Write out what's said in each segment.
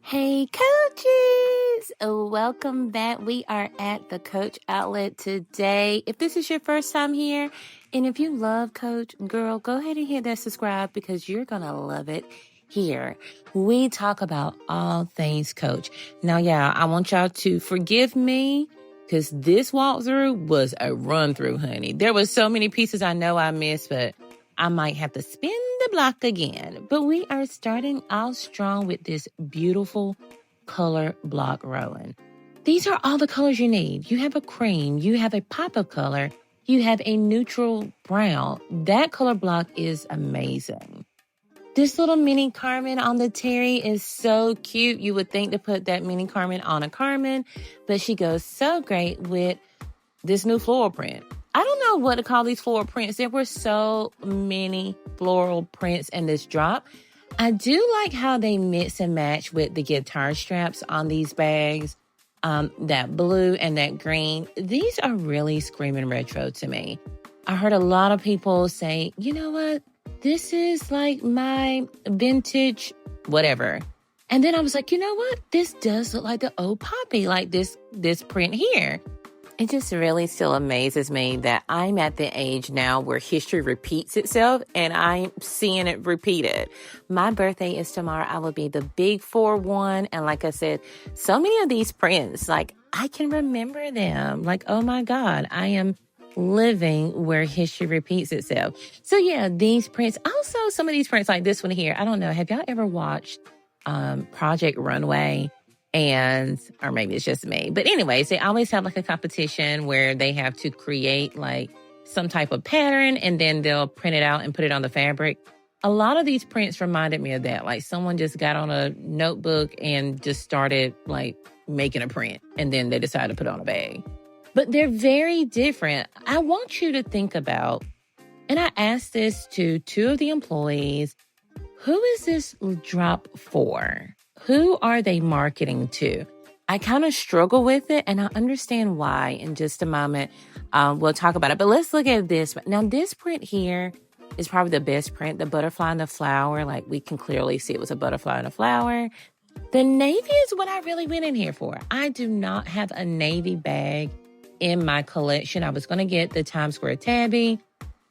Hey, coaches! Welcome back. We are at the Coach Outlet today. If this is your first time here, and if you love Coach, girl, go ahead and hit that subscribe because you're going to love it here. We talk about all things Coach. Now, yeah, I want y'all to forgive me because this walkthrough was a run through, honey. There was so many pieces I know I missed, but I might have to spin the block again. But we are starting off strong with this beautiful color block rowan. These are all the colors you need. You have a cream, you have a pop of color, you have a neutral brown. That color block is amazing. This little mini Carmen on the terry is so cute. You would think to put that mini Carmen on a Carmen, but she goes so great with this new floral print. I don't know what to call these floral prints. There were so many floral prints in this drop. I do like how they mix and match with the guitar straps on these bags. That blue and that green. These are really screaming retro to me. I heard a lot of people say, you know what? This is like my vintage whatever. And then I was like, you know what? This does look like the old poppy, like this print here. It just really still amazes me that I'm at the age now where history repeats itself and I'm seeing it repeated. My birthday is tomorrow. I will be the big 4-1. And like I said, so many of these prints, like I can remember them. Like, oh my God, I am living where history repeats itself. So yeah, these prints, also some of these prints like this one here. I don't know. Have y'all ever watched Project Runway? Or maybe it's just me. But anyways, they always have like a competition where they have to create like some type of pattern and then they'll print it out and put it on the fabric. A lot of these prints reminded me of that. Like someone just got on a notebook and just started like making a print and then they decided to put it on a bag. But they're very different. I want you to think about, and I asked this to 2 of the employees, who is this drop for? Who are they marketing to? I kind of struggle with it, and I understand why in just a moment. We'll talk about it, but let's look at this. Now, this print here is probably the best print, the butterfly and the flower. Like, we can clearly see it was a butterfly and a flower. The navy is what I really went in here for. I do not have a navy bag in my collection. I was going to get the Times Square tabby.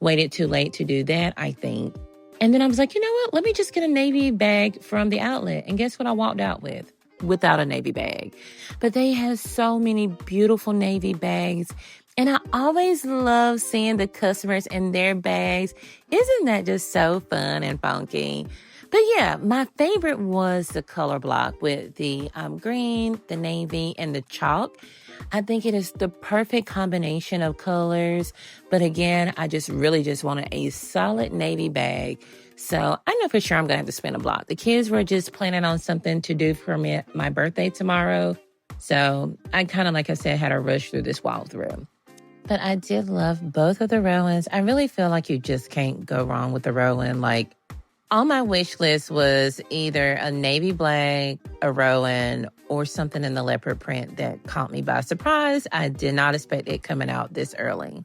Waited too late to do that, I think. And then I was like, you know what? Let me just get a navy bag from the outlet. And guess what I walked out with? Without a navy bag. But they have so many beautiful navy bags. And I always love seeing the customers in their bags. Isn't that just so fun and funky? But yeah, my favorite was the color block with the green, the navy, and the chalk. I think it is the perfect combination of colors. But again, I just really just wanted a solid navy bag. So I know for sure I'm going to have to spin a block. The kids were just planning on something to do for me my birthday tomorrow. So I kind of, like I said, had to rush through this walkthrough. But I did love both of the Rowans. I really feel like you just can't go wrong with the Rowan. Like, on my wish list was either a navy black, a Rowan, or something in the leopard print that caught me by surprise. I did not expect it coming out this early.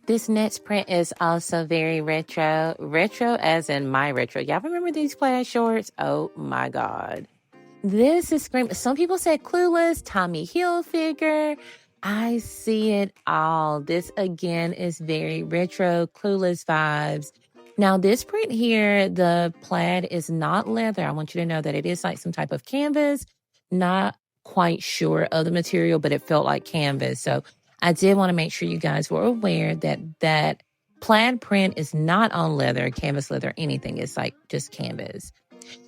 This next print is also very retro. Retro as in my retro. Y'all remember these plaid shorts? Oh my God. This is screaming. Some people said Clueless, Tommy Hilfiger. I see it all. This again is very retro, Clueless vibes. Now, this print here, the plaid is not leather. I want you to know that it is like some type of canvas. Not quite sure of the material, but it felt like canvas. So I did want to make sure you guys were aware that that plaid print is not on leather, canvas leather, anything. It's like just canvas.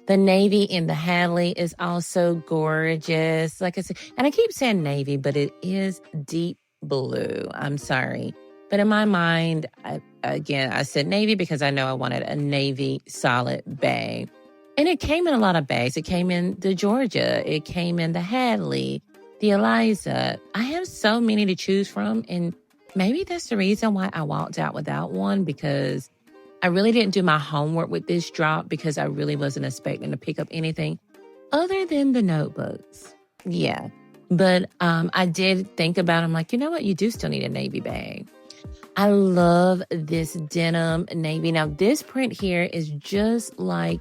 The navy in the Hadley is also gorgeous. Like I said, and I keep saying navy, but it is deep blue. I'm sorry. But in my mind, I said navy because I know I wanted a navy solid bag. And it came in a lot of bags. It came in the Georgia. It came in the Hadley, the Eliza. I have so many to choose from. And maybe that's the reason why I walked out without one, because I really didn't do my homework with this drop because I really wasn't expecting to pick up anything other than the notebooks. Yeah. But I did think about it. I'm like, you know what? You do still need a navy bag. I love this denim navy. Now, this print here is just like,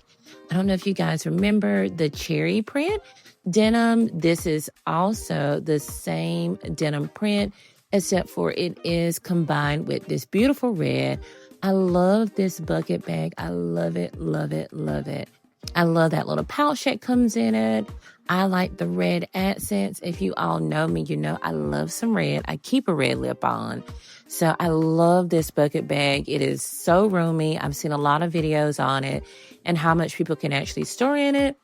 I don't know if you guys remember the cherry print. Denim, this is also the same denim print, except for it is combined with this beautiful red. I love this bucket bag. I love it, love it, love it. I love that little pouch that comes in it. I like the red accents. If you all know me, you know I love some red. I keep a red lip on. So I love this bucket bag. It is so roomy. I've seen a lot of videos on it and how much people can actually store in it.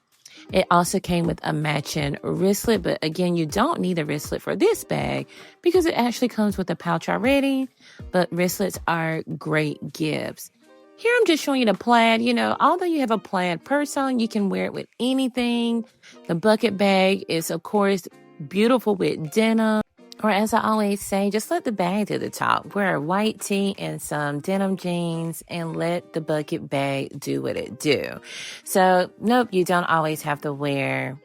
It also came with a matching wristlet, but again, you don't need a wristlet for this bag because it actually comes with a pouch already, but wristlets are great gifts. Here I'm just showing you the plaid. You know, although you have a plaid purse on, you can wear it with anything. The bucket bag is, of course, beautiful with denim. Or as I always say, just let the bag do the talk. Wear a white tee and some denim jeans and let the bucket bag do what it do. So, nope, you don't always have to wear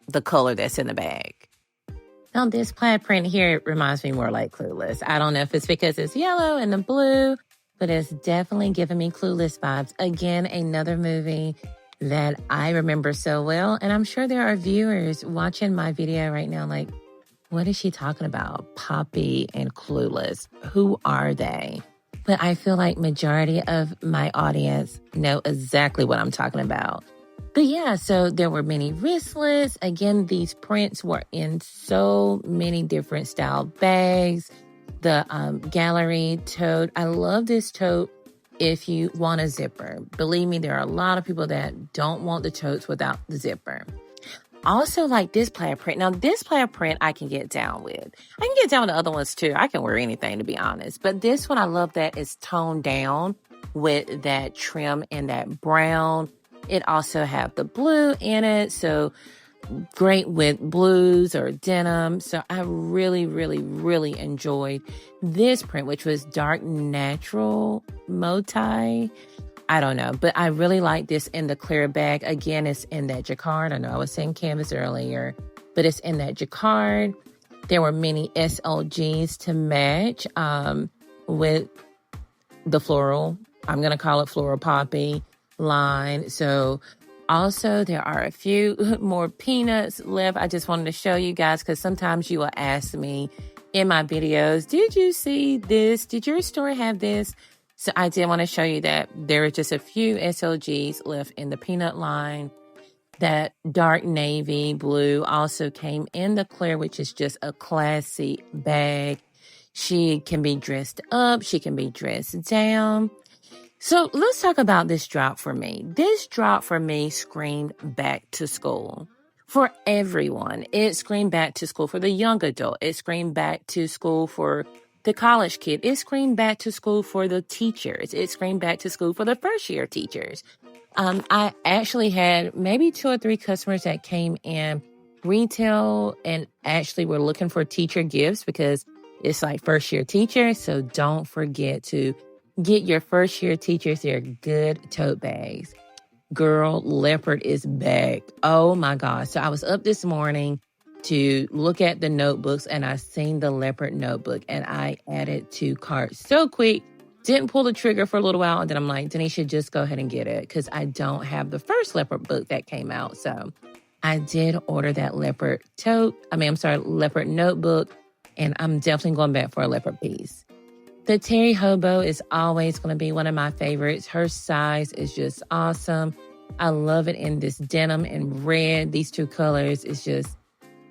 the color that's in the bag. Now, this plaid print here reminds me more like Clueless. I don't know if it's because it's yellow and the blue, but it's definitely giving me Clueless vibes. Again, another movie that I remember so well. And I'm sure there are viewers watching my video right now like, what is she talking about? Poppy and Clueless. Who are they? But I feel like majority of my audience know exactly what I'm talking about. But yeah, so there were many wristlets. Again, these prints were in so many different style bags. The gallery tote. I love this tote if you want a zipper. Believe me, there are a lot of people that don't want the totes without the zipper. Also like this plaid print. Now, this plaid print I can get down with. I can get down with the other ones too. I can wear anything, to be honest. But this one, I love that it's toned down with that trim and that brown. It also have the blue in it. So great with blues or denim. So I really, really, really enjoyed this print, which was dark natural motif. I don't know, but I really like this in the clear bag. Again, it's in that jacquard. I know I was saying canvas earlier, but it's in that jacquard. There were many SLGs to match with the floral. I'm going to call it floral poppy line. So also there are a few more peanuts left. I just wanted to show you guys because sometimes you will ask me in my videos, did you see this? Did your store have this? So I did want to show you that there are just a few SLGs left in the peanut line. That dark navy blue also came in the clear, which is just a classy bag. She can be dressed up. She can be dressed down. So let's talk about this drop for me. This drop for me screamed back to school. For everyone, it screamed back to school. For the young adult, it screamed back to school. For the college kid, it screamed back to school. For the teachers, it screamed back to school for the first year teachers. I actually had maybe 2 or 3 customers that came in retail and actually were looking for teacher gifts because it's like first year teachers. So don't forget to get your first year teachers their good tote bags. Girl, Leopard is back. Oh my gosh. So I was up this morning to look at the notebooks and I seen the Leopard notebook and I added to cart so quick. Didn't pull the trigger for a little while. And then I'm like, Denisha, just go ahead and get it because I don't have the first Leopard book that came out. So I did order that Leopard Leopard notebook. And I'm definitely going back for a Leopard piece. The Terry Hobo is always going to be one of my favorites. Her size is just awesome. I love it in this denim and red. These 2 colors is just,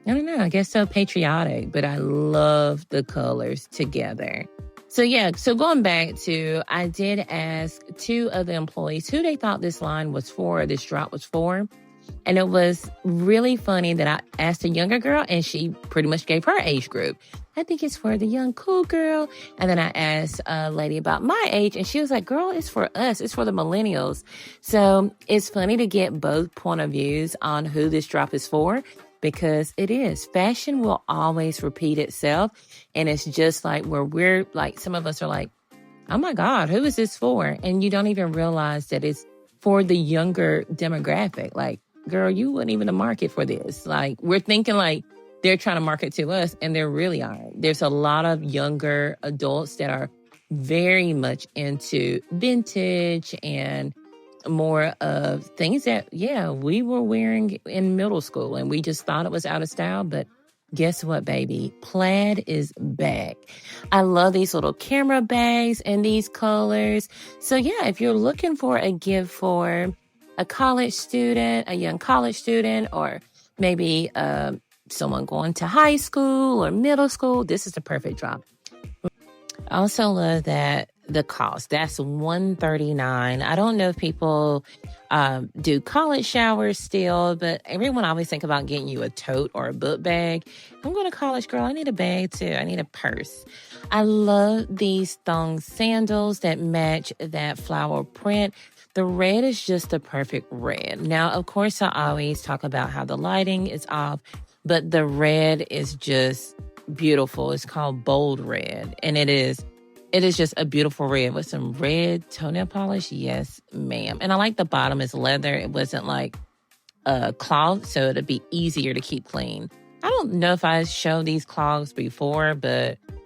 I don't know, I guess so patriotic, but I love the colors together. So yeah, so going back to, I did ask 2 of the employees who they thought this line was for, this drop was for. And it was really funny that I asked a younger girl and she pretty much gave her age group. I think it's for the young, cool girl. And then I asked a lady about my age and she was like, girl, it's for us. It's for the millennials. So it's funny to get both point of views on who this drop is for because it is. Fashion will always repeat itself. And it's just like where we're like, some of us are like, oh my God, who is this for? And you don't even realize that it's for the younger demographic. Like, girl, you wouldn't even market for this. Like, we're thinking like they're trying to market to us and they really aren't. There's a lot of younger adults that are very much into vintage and more of things that, yeah, we were wearing in middle school and we just thought it was out of style. But guess what, baby? Plaid is back. I love these little camera bags and these colors. So yeah, if you're looking for a gift for a college student, a young college student, or maybe someone going to high school or middle school, this is the perfect drop. I also love that the cost. That's $139. I don't know if people do college showers still, but everyone always think about getting you a tote or a book bag. I'm going to college, girl. I need a bag too. I need a purse. I love these thong sandals that match that flower print. The red is just the perfect red. Now, of course, I always talk about how the lighting is off, but the red is just beautiful. It's called bold red, and it is just a beautiful red with some red toenail polish. Yes, ma'am. And I like the bottom is leather. It wasn't like cloth, so it'd be easier to keep clean. I don't know if I showed these clogs before,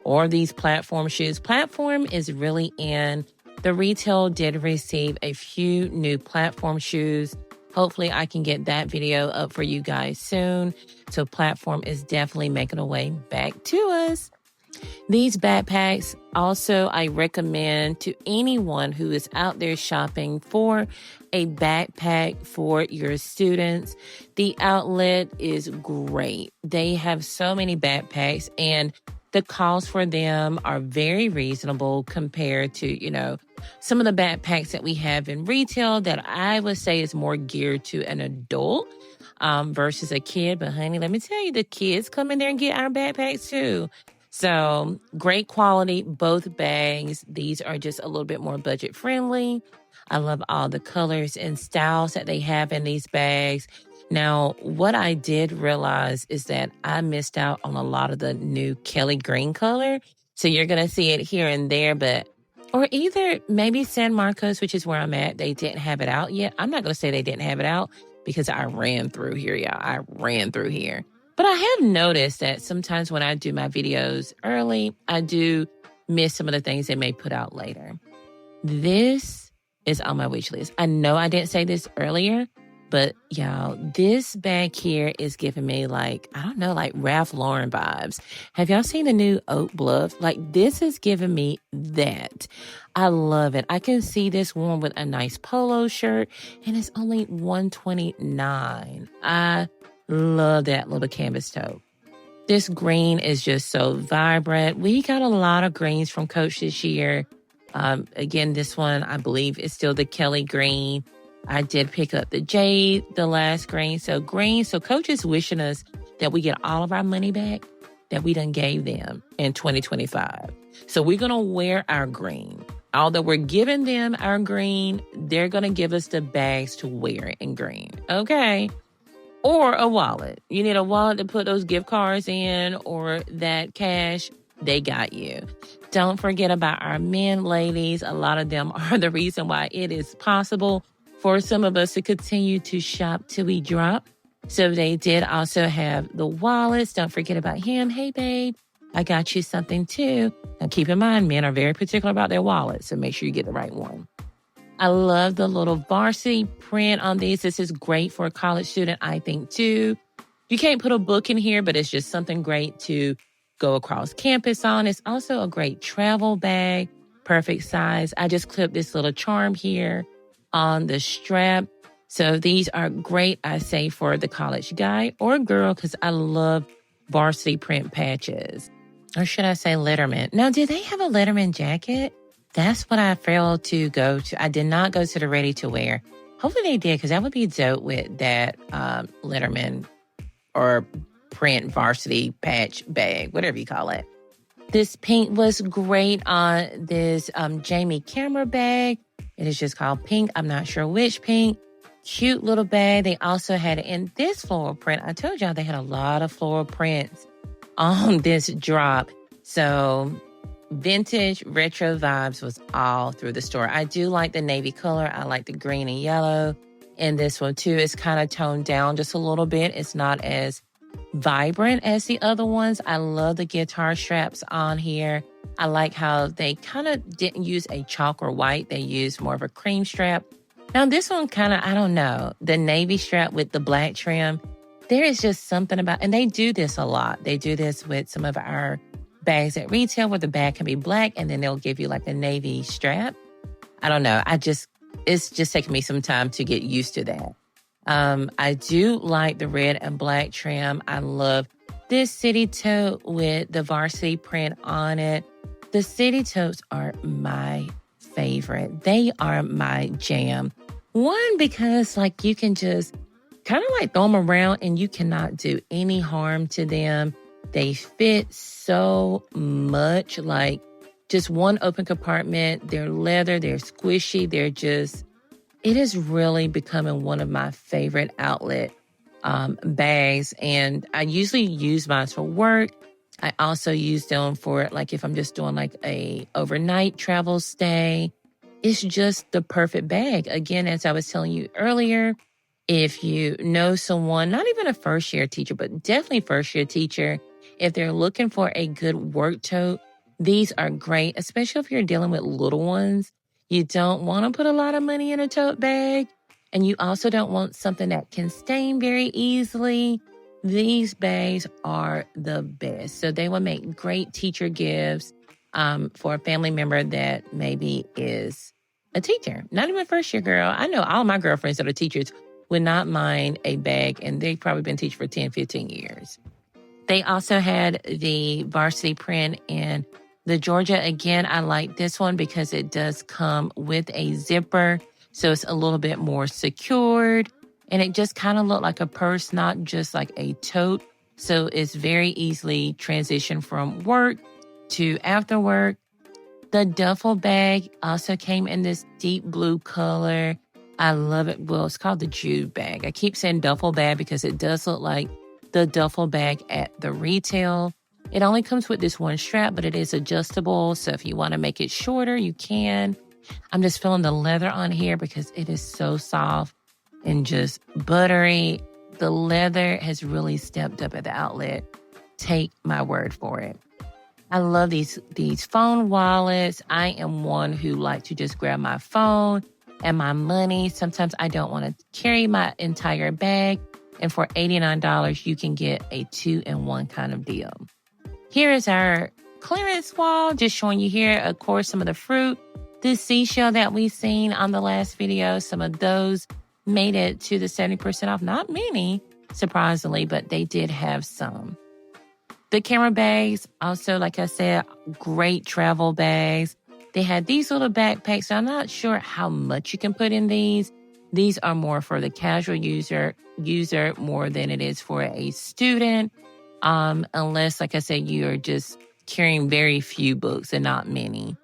or these platform shoes. Platform is really in. The retail did receive a few new platform shoes. Hopefully I can get that video up for you guys soon. So platform is definitely making a way back to us. These backpacks also I recommend to anyone who is out there shopping for a backpack for your students. The outlet is great. They have so many backpacks and the costs for them are very reasonable compared to, some of the backpacks that we have in retail that I would say is more geared to an adult versus a kid. But honey, let me tell you, the kids come in there and get our backpacks too. So great quality, both bags. These are just a little bit more budget friendly. I love all the colors and styles that they have in these bags. Now, what I did realize is that I missed out on a lot of the new Kelly green color. So you're going to see it here and there, or either maybe San Marcos, which is where I'm at, they didn't have it out yet. I'm not going to say they didn't have it out because I ran through here, y'all. I ran through here. But I have noticed that sometimes when I do my videos early, I do miss some of the things they may put out later. This is on my wish list. I know I didn't say this earlier, but y'all, this bag here is giving me like Ralph Lauren vibes. Have y'all seen the new Oak Bluff? This is giving me that. I love it. I can see this worn with a nice polo shirt and it's only $129. I love that little canvas tote. This green is just so vibrant. We got a lot of greens from Coach this year. Again, this one, I believe, is still the Kelly green. I did pick up the jade, the last green. So Coach is wishing us that we get all of our money back that we done gave them in 2025. So we're going to wear our green. Although we're giving them our green, they're going to give us the bags to wear in green. Okay. Or a wallet. You need a wallet to put those gift cards in or that cash. They got you. Don't forget about our men, ladies. A lot of them are the reason why it is possible for some of us to continue to shop till we drop. So they did also have the wallets. Don't forget about him. Hey, babe, I got you something too. Now keep in mind, men are very particular about their wallets, so make sure you get the right one. I love the little Varsity print on these. This is great for a college student, I think, too. You can't put a book in here, but it's just something great to go across campus on. It's also a great travel bag, perfect size. I just clipped this little charm here on the strap. So these are great, I say, for the college guy or girl, because I love Varsity print patches. Or should I say Letterman? Now, did they have a Letterman jacket? That's what I failed to go to. I did not go to the ready to wear. Hopefully they did, because that would be dope with that Letterman or print Varsity patch bag, whatever you call it. This pink was great on this Jamie camera bag. It is just called pink. I'm not sure which pink. Cute little bag. They also had it in this floral print. I told y'all they had a lot of floral prints on this drop. So vintage retro vibes was all through the store. I do like the navy color. I like the green and yellow. And this one too is kind of toned down just a little bit. It's not as vibrant as the other ones. I love the guitar straps on here. I like how they kind of didn't use a chalk or white. They used more of a cream strap. Now this one kind of, I don't know, the navy strap with the black trim. There is just something about, and they do this a lot. They do this with some of our bags at retail where the bag can be black and then they'll give you like a navy strap. I don't know. It's just taking me some time to get used to that. I do like the red and black trim. I love this city tote with the Varsity print on it. The city totes are my favorite. They are my jam. One, because like you can just kind of like throw them around and you cannot do any harm to them. They fit so much, like just one open compartment. They're leather, they're squishy, it is really becoming one of my favorite outlet bags. And I usually use mine for work. I also use them for like if I'm just doing like a overnight travel stay. It's just the perfect bag. Again, as I was telling you earlier, if you know someone, not even a first year teacher, but definitely first year teacher, if they're looking for a good work tote, these are great, especially if you're dealing with little ones. You don't want to put a lot of money in a tote bag, and you also don't want something that can stain very easily. These bags are the best. So they will make great teacher gifts for a family member that maybe is a teacher. Not even a first year girl. I know all my girlfriends that are teachers would not mind a bag, and they've probably been teaching for 10, 15 years. They also had the Varsity print in the Georgia. Again, I like this one because it does come with a zipper, so it's a little bit more secured, and it just kind of looked like a purse, not just like a tote. So it's very easily transitioned from work to after work. The duffel bag also came in this deep blue color. I love it. Well, it's called the Jude bag. I keep saying duffel bag because it does look like the duffel bag at the retail. It only comes with this one strap, but it is adjustable. So if you want to make it shorter, you can. I'm just feeling the leather on here because it is so soft and just buttery. The leather has really stepped up at the outlet. Take my word for it. I love these phone wallets. I am one who like to just grab my phone and my money. Sometimes I don't want to carry my entire bag. And for $89, you can get a 2-in-1 kind of deal. Here is our clearance wall, just showing you here, of course, some of the fruit. This seashell that we've seen on the last video, some of those made it to the 70% off. Not many, surprisingly, but they did have some. The camera bags, also, like I said, great travel bags. They had these little backpacks. So I'm not sure how much you can put in these. These are more for the casual user more than it is for a student. Unless, like I said, you're just carrying very few books and not many.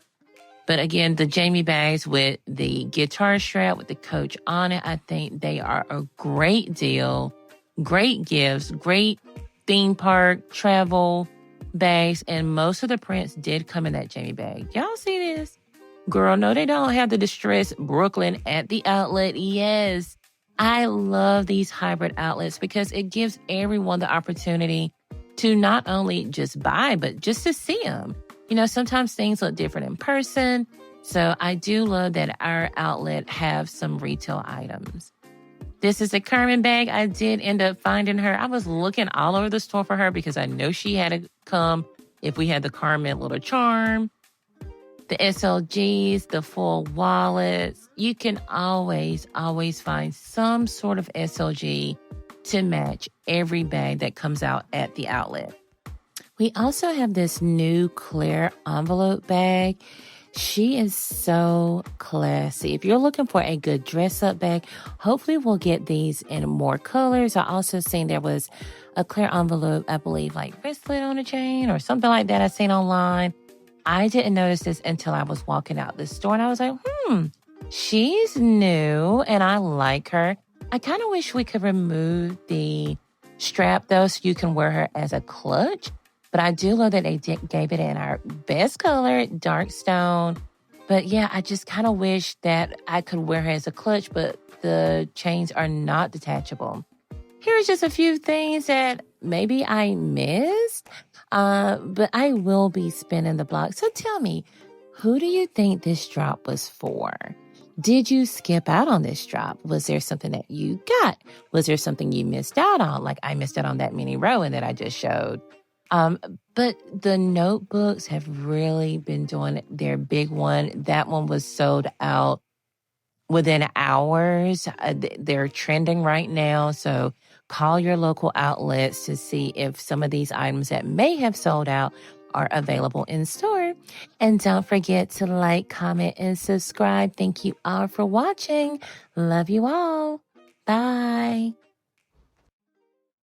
But again, the Jamie bags with the guitar strap with the Coach on it, I think they are a great deal. Great gifts, great theme park, travel bags, and most of the prints did come in that Jamie bag. Y'all see this? Girl, no, they don't have the Distress Brooklyn at the outlet. Yes, I love these hybrid outlets because it gives everyone the opportunity to not only just buy, but just to see them. You know, sometimes things look different in person. So I do love that our outlet have some retail items. This is a Carmen bag. I did end up finding her. I was looking all over the store for her because I know she had to come if we had the Carmen little charm. The SLGs, the full wallets. You can always find some sort of SLG to match every bag that comes out at the outlet. We also have this new clear envelope bag. She is so classy. If you're looking for a good dress-up bag, hopefully we'll get these in more colors. I also seen there was a clear envelope, I believe, like wristlet on a chain or something like that I seen online. I didn't notice this until I was walking out the store, and I was like, she's new, and I like her. I kind of wish we could remove the strap, though, so you can wear her as a clutch. But I do love that they gave it in our best color, dark stone. But yeah, I just kind of wish that I could wear her as a clutch, but the chains are not detachable. Here's just a few things that maybe I missed, but I will be spinning the block. So tell me, who do you think this drop was for? Did you skip out on this drop? Was there something that you got? Was there something you missed out on? Like I missed out on that mini rowan that I just showed. But the notebooks have really been doing their big one. That one was sold out within hours. They're trending right now. So call your local outlets to see if some of these items that may have sold out are available in store. And don't forget to like, comment, and subscribe. Thank you all for watching. Love you all. Bye.